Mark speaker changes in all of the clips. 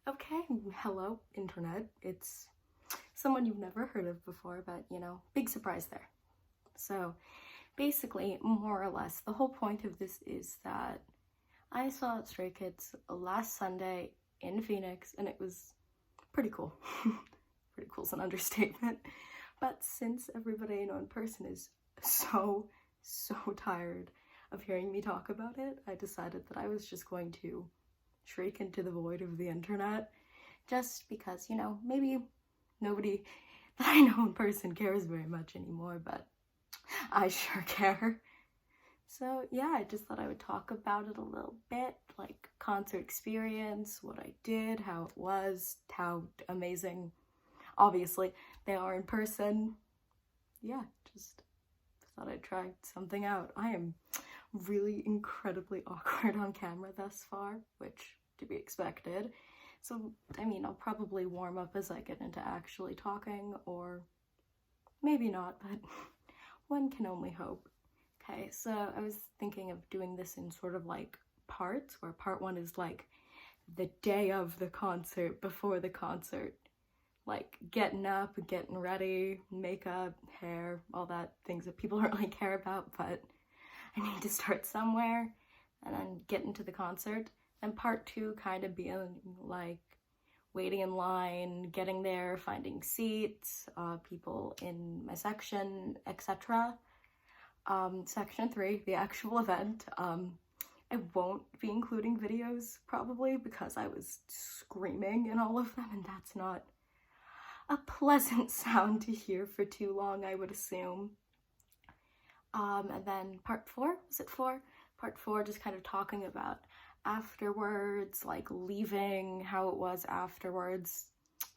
Speaker 1: Okay, hello, internet. It's someone you've never heard of before, but big surprise there. So, basically, more or less, the whole point of this is that I saw Stray Kids last Sunday in Phoenix, and it was pretty cool. Pretty cool is an understatement. But since everybody I know in person is so tired of hearing me talk about it, I decided that I was just going to shriek into the void of the internet, just because, maybe nobody that I know in person cares very much anymore, but I sure care. So yeah, I just thought I would talk about it a little bit, like concert experience, what I did, how it was, how amazing, obviously, they are in person. Yeah, just thought I'd try something out. I am really incredibly awkward on camera thus far, which to be expected. So, I'll probably warm up as I get into actually talking, or maybe not, but one can only hope. Okay, so I was thinking of doing this in sort of like parts, where part one is like the day of the concert, before the concert, like getting up, getting ready, makeup, hair, all that things that people don't really care about, but I need to start somewhere, and then get into the concert. And part two kind of being like waiting in line, getting there, finding seats, people in my section, etc. Section 3, the actual event. I won't be including videos probably because I was screaming in all of them, and that's not a pleasant sound to hear for too long, I would assume. And then part 4, was it 4? Part 4, just kind of talking about afterwards, like leaving, how it was afterwards,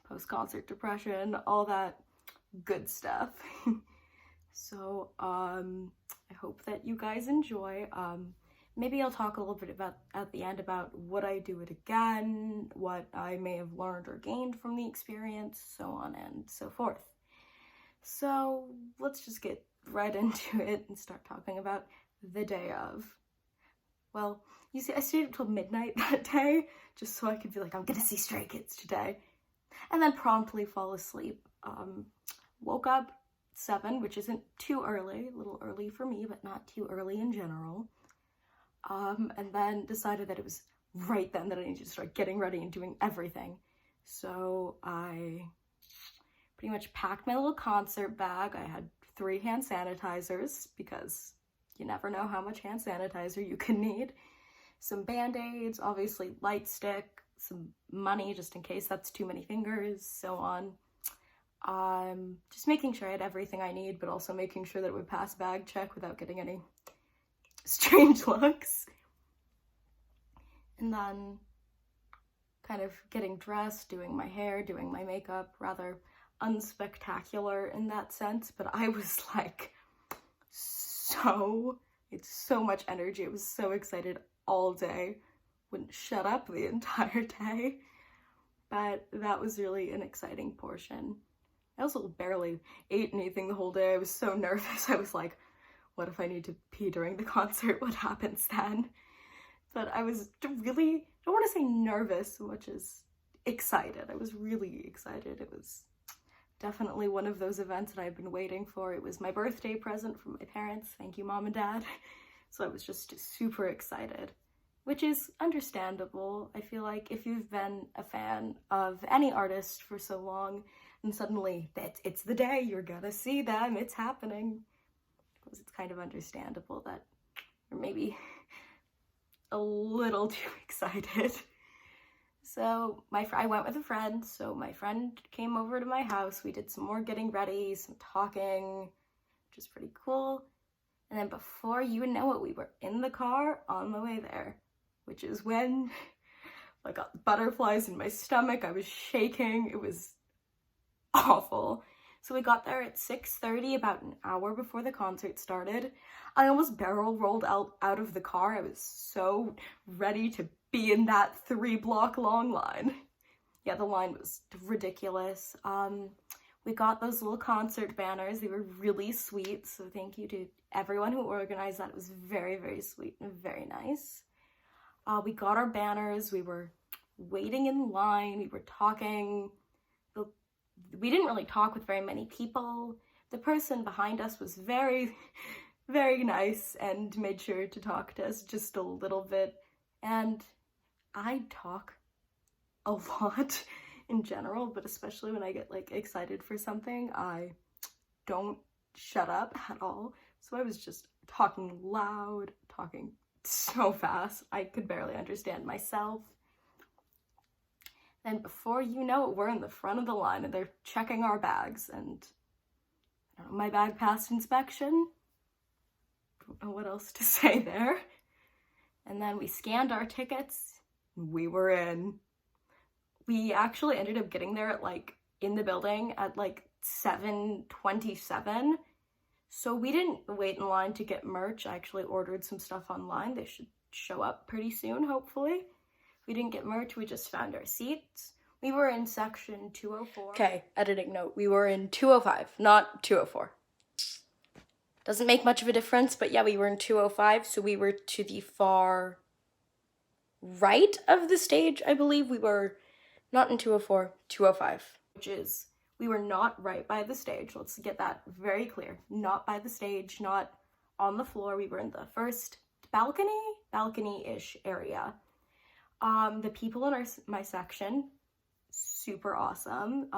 Speaker 1: post-concert depression, all that good stuff. So, I hope that you guys enjoy. Maybe I'll talk a little bit about at the end about would I do it again, what I may have learned or gained from the experience, so on and so forth. So let's just get right into it and start talking about the day of. Well, you see, I stayed up till midnight that day just so I could be like, I'm gonna see Stray Kids today, and then promptly fall asleep. Woke up 7, which isn't too early, a little early for me, but not too early in general. And then decided that it was right then that I needed to start getting ready and doing everything. So I pretty much packed my little concert bag. I had 3 hand sanitizers because you never know how much hand sanitizer you can need. Some Band-Aids, obviously light stick, some money just in case that's too many fingers, so on. Just making sure I had everything I need, but also making sure that it would pass bag check without getting any strange looks. And then kind of getting dressed, doing my hair, doing my makeup, rather unspectacular in that sense, but I was like it's so much energy. I was so excited all day, wouldn't shut up the entire day, but that was really an exciting portion. I also barely ate anything the whole day. I was so nervous. I was like, what if I need to pee during the concert? What happens then? But I was really, I don't want to say nervous so much as excited. I was really excited. It was definitely one of those events that I've been waiting for. It was my birthday present from my parents. Thank you, Mom and Dad. So I was just super excited, which is understandable. I feel like if you've been a fan of any artist for so long, and suddenly it's the day, you're gonna see them, it's happening. Because it's kind of understandable that you're maybe a little too excited. So I went with a friend, so my friend came over to my house. We did some more getting ready, some talking, which is pretty cool. And then before you know it, we were in the car on the way there, which is when I got butterflies in my stomach. I was shaking. It was awful. So we got there at 6:30, about an hour before the concert started. I almost barrel rolled out of the car. I was so ready to be in that 3-block long line. Yeah, the line was ridiculous. We got those little concert banners. They were really sweet, so thank you to everyone who organized that. It was very, very sweet and very nice. We got our banners. We were waiting in line, we were talking. We didn't really talk with very many people. The person behind us was very, very nice and made sure to talk to us just a little bit. And I talk a lot in general, but especially when I get like excited for something, I don't shut up at all. So I was just talking loud, talking so fast, I could barely understand myself. Then before you know it, we're in the front of the line and they're checking our bags, and I don't know, my bag passed inspection. Don't know what else to say there. And then we scanned our tickets. We were in. We actually ended up getting there at like in the building at like 7:27. So we didn't wait in line to get merch. I actually ordered some stuff online. They should show up pretty soon, hopefully. We didn't get merch, we just found our seats. We were in section 204. Okay, editing note. We were in 205, not 204. Doesn't make much of a difference, but yeah, we were in 205, so we were to the far right of the stage, I believe. We were not in 204, 205, which is, we were not right by the stage. Let's get that very clear. Not by the stage, not on the floor. We were in the first balcony-ish area. The people in my section, super awesome,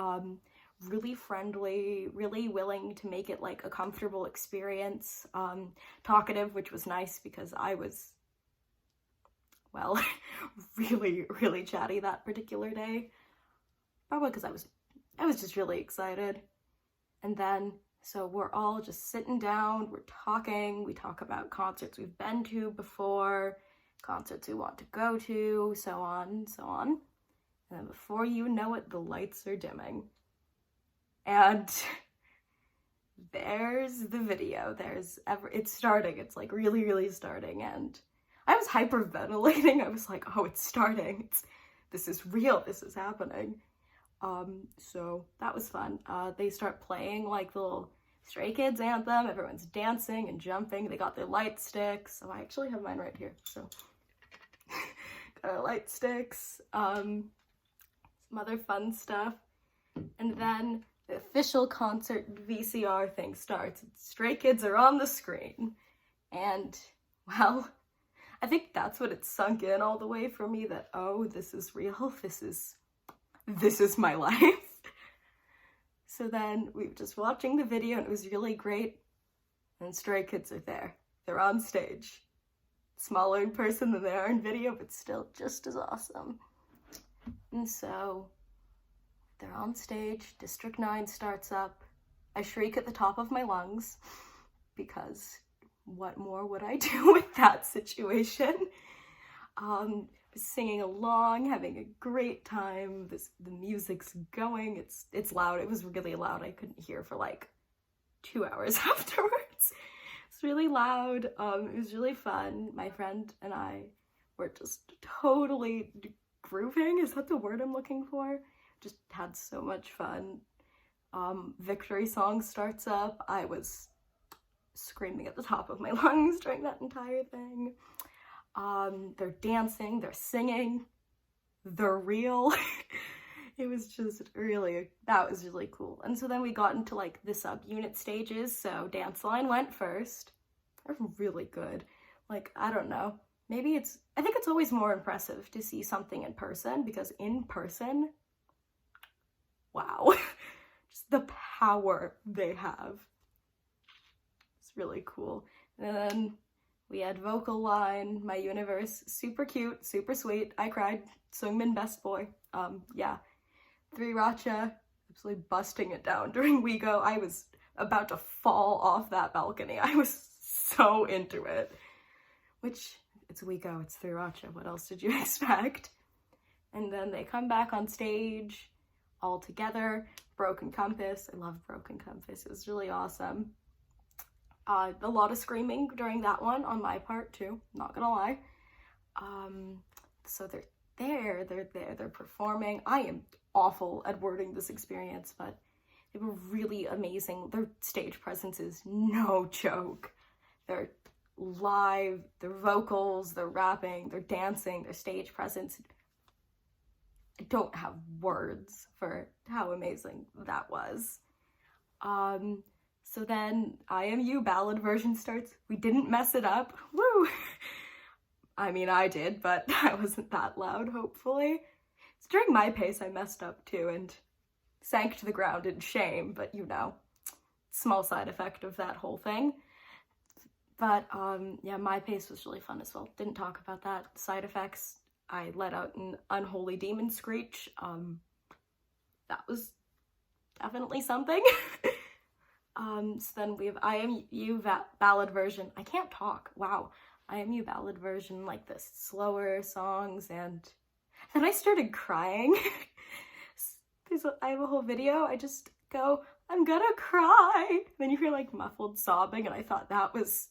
Speaker 1: really friendly, really willing to make it like a comfortable experience, talkative, which was nice because I was, well, really, really chatty that particular day, probably because I was just really excited. And then, so we're all just sitting down, we're talking, we talk about concerts we've been to before, concerts we want to go to, so on and so on. And then before you know it, the lights are dimming. And there's the video. It's starting. It's like really, really starting. And I was hyperventilating. I was like, oh, it's starting. This is real. This is happening. So that was fun. They start playing like the little Stray Kids anthem. Everyone's dancing and jumping. They got their light sticks. Oh, I actually have mine right here. So got our light sticks. Some other fun stuff. And then the official concert VCR thing starts. Stray Kids are on the screen. And, well, I think that's what it sunk in all the way for me, that, oh, this is real. This is my life. So then we were just watching the video and it was really great. And Stray Kids are there. They're on stage. Smaller in person than they are in video, but still just as awesome. And so they're on stage, District 9 starts up. I shriek at the top of my lungs because what more would I do with that situation? Singing along, having a great time. The music's going. It's loud. It was really loud. I couldn't hear for like 2 hours afterwards. It's really loud. It was really fun. My friend and I were just totally grooving. Is that the word I'm looking for? Just had so much fun. Victory song starts up. I was screaming at the top of my lungs during that entire thing. They're dancing, they're singing, they're real. It was just really, that was really cool. And so then we got into like the sub-unit stages. So Dance Line went first. They're really good. Like, I don't know. Maybe I think it's always more impressive to see something in person, because in person, wow. Just the power they have. It's really cool. And then we had vocal line, My Universe, super cute, super sweet. I cried. Sungmin, best boy. Yeah. 3 Racha, absolutely busting it down during We Go. I was about to fall off that balcony. I was so into it. Which, it's We Go, it's 3 Racha. What else did you expect? And then they come back on stage all together. Broken Compass. I love Broken Compass. It was really awesome. A lot of screaming during that one on my part too, not gonna lie. So they're there, they're performing. I am awful at wording this experience, but they were really amazing. Their stage presence is no joke. They're live, their vocals, their rapping, their dancing, their stage presence. don't have words for how amazing that was. So then I Am You ballad version starts. We didn't mess it up. Woo! I mean, I did, but I wasn't that loud, hopefully. So during my pace, I messed up too and sank to the ground in shame, but you know, small side effect of that whole thing. But yeah, my pace was really fun as well. Didn't talk about that. Side effects, I let out an unholy demon screech. That was definitely something. So then we have I Am You ballad version. I can't talk. Wow. I Am You ballad version, like the slower songs, and then I started crying. I have a whole video. I just go, I'm gonna cry. Then you hear like muffled sobbing, and I thought that was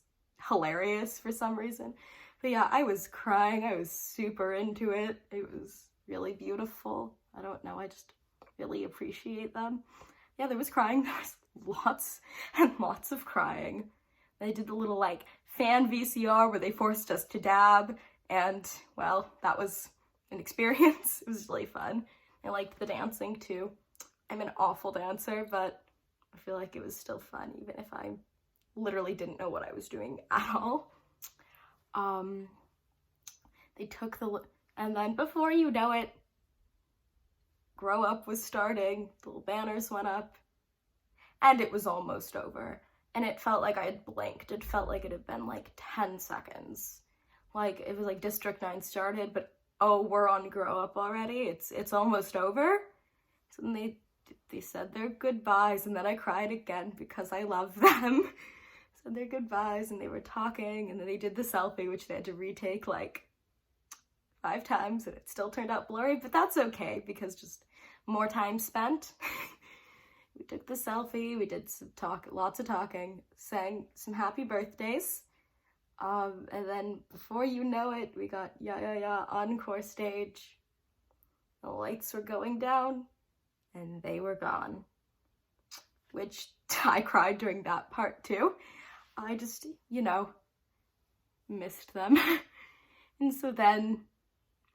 Speaker 1: hilarious for some reason. But yeah, I was crying. I was super into it. It was really beautiful. I don't know. I just really appreciate them. Yeah, there was crying. There was lots and lots of crying. They did the little like fan VCR where they forced us to dab, and well, that was an experience. It was really fun. I liked the dancing too. I'm an awful dancer, but I feel like it was still fun, even if I literally didn't know what I was doing at all. They took and then before you know it, Grow Up was starting, the little banners went up, and it was almost over. And it felt like I had blinked. It felt like it had been like 10 seconds. Like, it was like District 9 started, but oh, we're on Grow Up already? It's almost over? So then they said their goodbyes, and then I cried again because I love them. Said their goodbyes, and they were talking, and then they did the selfie, which they had to retake like 5 times, and it still turned out blurry, but that's okay, because just more time spent. We took the selfie, we did some lots of talking, sang some happy birthdays, and then before you know it, we got Yeah Yeah Yeah encore stage. The lights were going down, and they were gone, which I cried during that part too. I just, you know, missed them. And so then,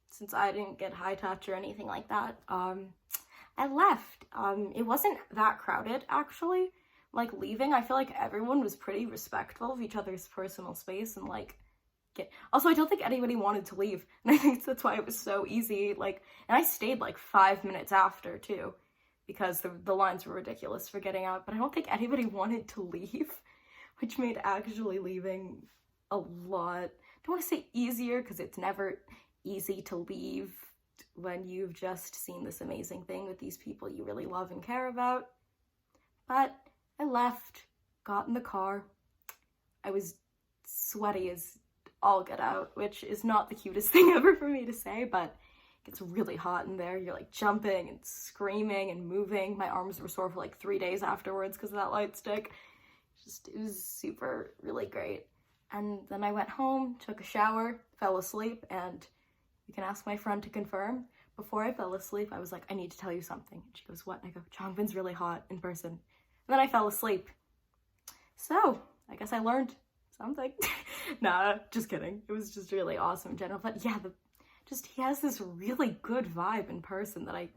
Speaker 1: since I didn't get high touch or anything like that, I left. It wasn't that crowded, actually. Like, leaving, I feel like everyone was pretty respectful of each other's personal space, and like, also, I don't think anybody wanted to leave, and I think that's why it was so easy. Like, and I stayed like 5 minutes after too, because the lines were ridiculous for getting out, but I don't think anybody wanted to leave, which made actually leaving a lot, I don't want to say easier, because it's never easy to leave when you've just seen this amazing thing with these people you really love and care about. But I left, got in the car. I was sweaty as all get out, which is not the cutest thing ever for me to say, but it gets really hot in there. You're like jumping and screaming and moving. My arms were sore for like 3 days afterwards because of that light stick. It was super, really great. And then I went home, took a shower, fell asleep, and you can ask my friend to confirm. Before I fell asleep, I was like, I need to tell you something. And she goes, what? And I go, Chongbin's really hot in person. And then I fell asleep. So, I guess I learned something. Nah, just kidding. It was just really awesome in general. But yeah, he has this really good vibe in person that I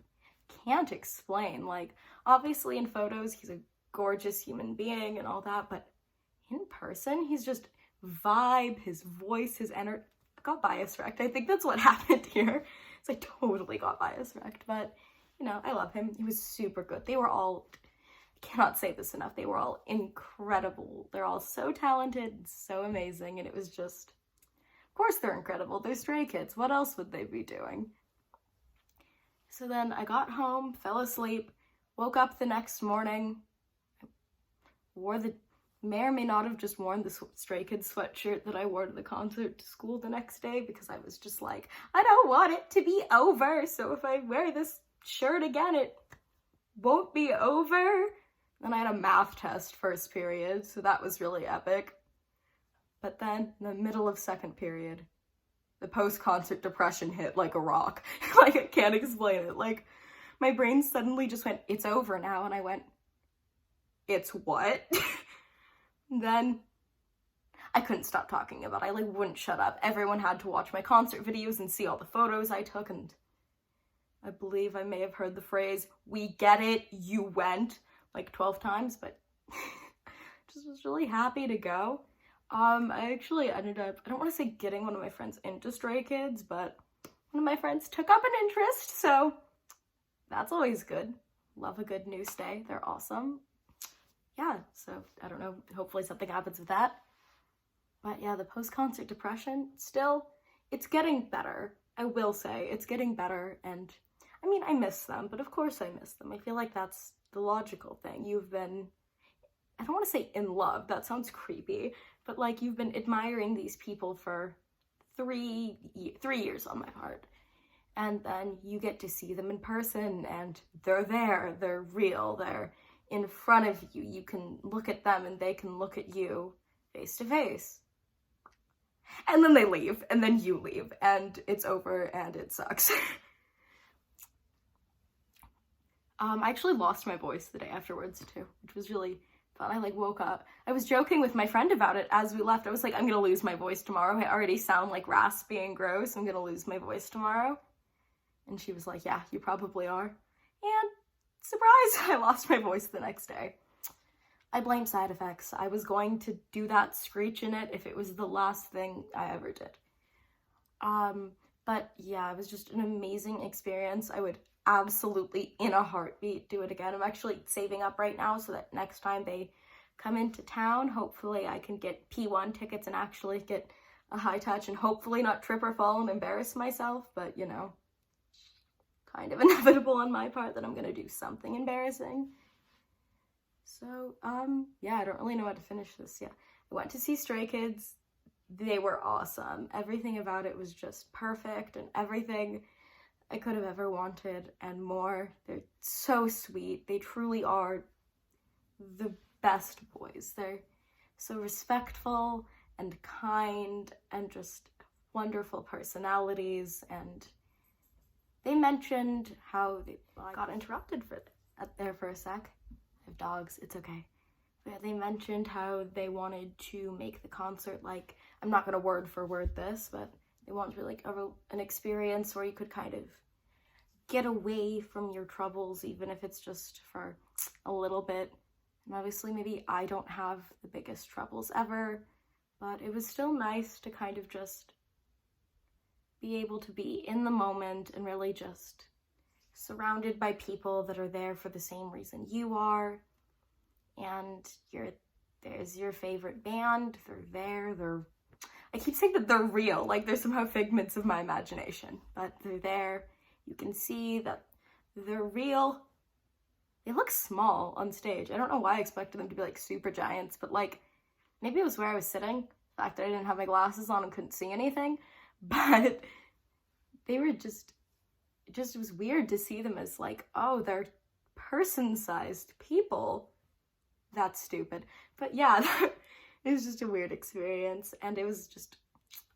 Speaker 1: can't explain. Like, obviously in photos, he's a gorgeous human being and all that, but in person, he's just vibe, his voice, his energy. I got bias wrecked. I think that's what happened here. So I totally got bias wrecked, but you know, I love him. He was super good. They were all, I cannot say this enough, they were all incredible. They're all so talented, so amazing, and it was just, of course they're incredible. They're Stray Kids. What else would they be doing? So then I got home, fell asleep, woke up the next morning, may or may not have just worn the Stray Kids sweatshirt that I wore to the concert to school the next day, because I was just like, I don't want it to be over, so if I wear this shirt again, it won't be over. Then I had a math test first period, so that was really epic. But then, in the middle of second period, the post-concert depression hit like a rock. Like, I can't explain it. Like, my brain suddenly just went, it's over now, and I went, it's what? Then I couldn't stop talking about it. I like wouldn't shut up. Everyone had to watch my concert videos and see all the photos I took, and I believe I may have heard the phrase, "We get it, you went," like 12 times, but just was really happy to go. I actually ended up, I don't want to say getting one of my friends into Stray Kids, but one of my friends took up an interest, so that's always good. Love a good new stay. They're awesome. Yeah, so I don't know, hopefully something happens with that. But yeah, the post-concert depression, still, it's getting better. I will say, it's getting better, and I mean, I miss them, but of course I miss them. I feel like that's the logical thing. You've been, I don't want to say in love, that sounds creepy, but like you've been admiring these people for 3 years on my part. And then you get to see them in person, and they're there, they're real, they're in front of you. You can look at them and they can look at you face to face. And then they leave, and then you leave, and it's over, and it sucks. I actually lost my voice the day afterwards too, which was really fun. I like woke up. I was joking with my friend about it as we left. I was like, I'm gonna lose my voice tomorrow. I already sound like raspy and gross. I'm gonna lose my voice tomorrow. And she was like, yeah, you probably are. And surprise, I lost my voice the next day. I blame side effects. I was going to do that screech in it if it was the last thing I ever did. But yeah, it was just an amazing experience. I would absolutely, in a heartbeat, do it again. I'm actually saving up right now so that next time they come into town, hopefully I can get P1 tickets and actually get a high touch and hopefully not trip or fall and embarrass myself, but you know, kind of inevitable on my part that I'm gonna do something embarrassing. So, yeah, I don't really know how to finish this yet. I went to see Stray Kids. They were awesome. Everything about it was just perfect, and everything I could have ever wanted and more. They're so sweet. They truly are the best boys. They're so respectful and kind and just wonderful personalities. And they mentioned how they got interrupted there for a sec. I have dogs, it's okay. But they mentioned how they wanted to make the concert like, I'm not gonna word for word this, but they wanted like an experience where you could kind of get away from your troubles, even if it's just for a little bit. And obviously maybe I don't have the biggest troubles ever, but it was still nice to kind of just be able to be in the moment and really just surrounded by people that are there for the same reason you are. And there's your favorite band, they're there, I keep saying that they're real, like they're somehow figments of my imagination, but they're there. You can see that they're real. They look small on stage. I don't know why I expected them to be like super giants, but like maybe it was where I was sitting, the fact that I didn't have my glasses on and couldn't see anything, but they were just it was weird to see them as like, oh, they're person-sized people. That's stupid. But yeah, it was just a weird experience, and it was just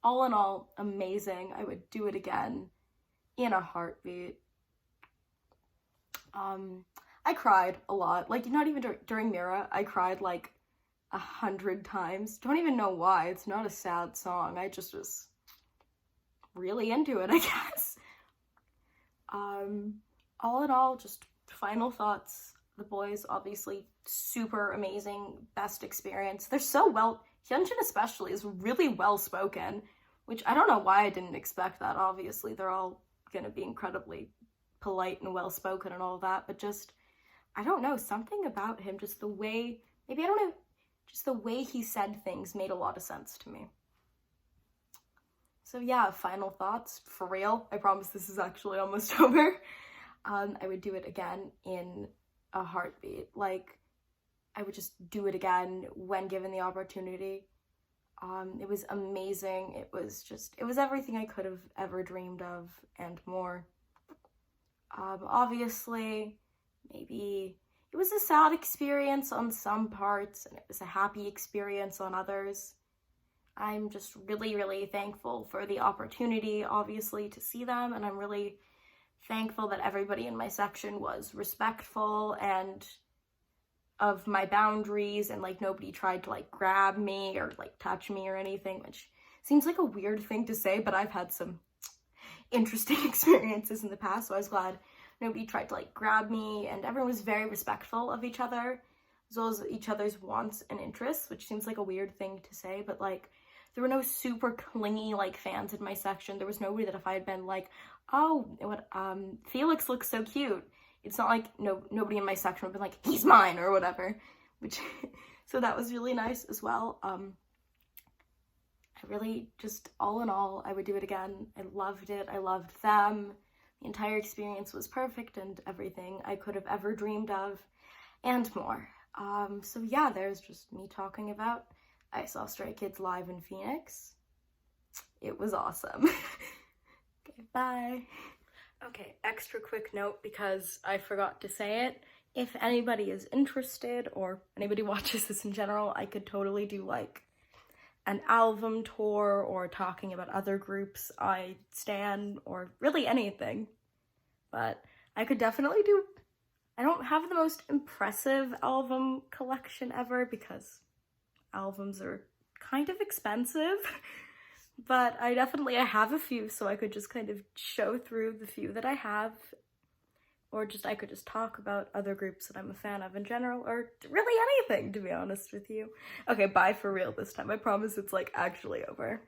Speaker 1: all in all amazing. I would do it again in a heartbeat. I cried a lot, like not even during Mira. I cried like 100 times. Don't even know why. It's not a sad song. I just was really into it, I guess. All in all, just final thoughts. The boys, obviously, super amazing, best experience. They're so Hyunjin especially is really well spoken, which I don't know why I didn't expect that. Obviously, they're all gonna be incredibly polite and well spoken and all that, but just, I don't know, something about him, just the way, maybe I don't know, just the way he said things made a lot of sense to me. So yeah, final thoughts, for real. I promise this is actually almost over. I would do it again in a heartbeat. Like, I would just do it again when given the opportunity. It was amazing. It was everything I could have ever dreamed of and more. Obviously, maybe it was a sad experience on some parts and it was a happy experience on others. I'm just really, really thankful for the opportunity, obviously, to see them, and I'm really thankful that everybody in my section was respectful and of my boundaries, and like nobody tried to like grab me or like touch me or anything, which seems like a weird thing to say, but I've had some interesting experiences in the past, so I was glad nobody tried to like grab me, and everyone was very respectful of each other as well as each other's wants and interests, which seems like a weird thing to say, but like there were no super clingy like fans in my section. There was nobody that if I had been like, oh, what Felix looks so cute, it's not like nobody in my section would have been like, he's mine or whatever, which so that was really nice as well. I really just, all in all, I would do it again. I loved it. I loved them. The entire experience was perfect and everything I could have ever dreamed of and more. So yeah, there's just me talking about I saw Stray Kids live in Phoenix. It was awesome. Okay, bye. Okay, extra quick note because I forgot to say it. If anybody is interested or anybody watches this in general, I could totally do like an album tour or talking about other groups I stan or really anything. But I could definitely do, I don't have the most impressive album collection ever because albums are kind of expensive, but I have a few, so I could just kind of show through the few that I have, or just I could just talk about other groups that I'm a fan of in general, or really anything, to be honest with you. Okay, bye for real this time. I promise it's like actually over.